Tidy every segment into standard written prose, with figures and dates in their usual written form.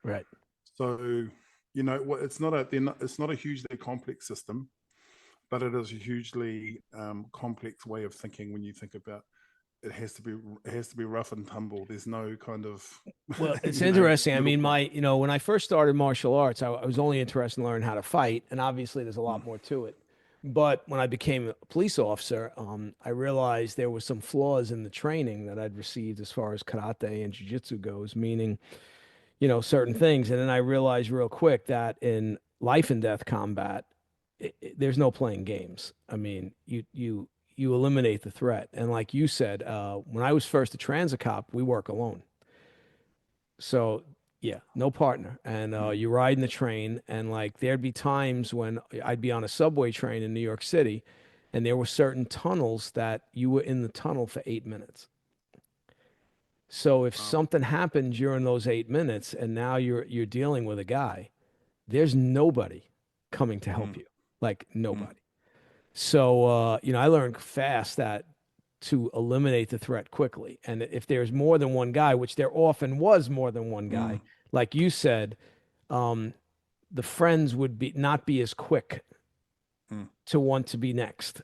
Right. So, it's not a hugely complex system, but it is a hugely complex way of thinking when you think about it has to be rough and tumble. There's no kind of Well, it's you know interesting. I middle mean, ground. when I first started martial arts, I was only interested in learning how to fight, and obviously there's a Mm, lot more to it. But when I became a police officer, I realized there were some flaws in the training that I'd received as far as karate and jiu-jitsu goes, meaning, certain things. And then I realized real quick that in life and death combat, there's no playing games. I mean, you eliminate the threat. And like you said, when I was first a transit cop, we work alone. So yeah, no partner. And mm, you ride in the train, and like there'd be times when I'd be on a subway train in New York City, and there were certain tunnels that you were in the tunnel for 8 minutes. So if wow. something happened during those 8 minutes, and now you're dealing with a guy, there's nobody coming to Mm, help you, like mm, nobody. So I learned fast that to eliminate the threat quickly. And if there's more than one guy, which there often was more than one mm, guy, like you said, um, the friends would be not be as quick mm, to want to be next.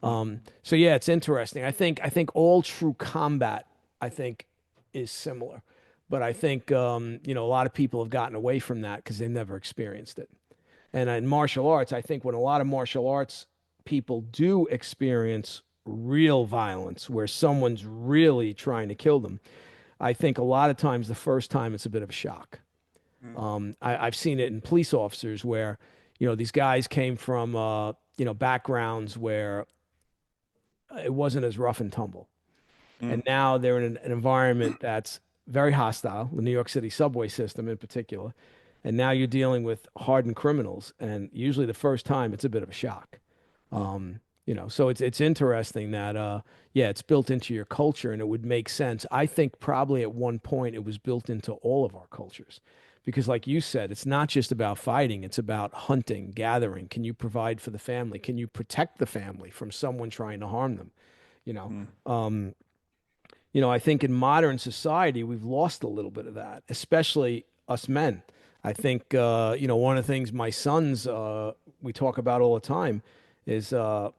mm, So yeah, it's interesting. I think all true combat, I think, is similar. But I think a lot of people have gotten away from that because they never experienced it. And in martial arts, I think when a lot of martial arts people do experience real violence where someone's really trying to kill them, I think a lot of times the first time it's a bit of a shock. mm, I've seen it in police officers where, these guys came from, backgrounds where it wasn't as rough and tumble. mm, And now they're in an environment that's very hostile, the New York City subway system in particular. And now you're dealing with hardened criminals. And usually the first time it's a bit of a shock. mm, So it's interesting that yeah, it's built into your culture and it would make sense. I think probably at one point it was built into all of our cultures. Because like you said, it's not just about fighting, it's about hunting, gathering. Can you provide for the family? Can you protect the family from someone trying to harm them? You know, mm, um, I think in modern society, we've lost a little bit of that, especially us men. I think, one of the things my sons, we talk about all the time is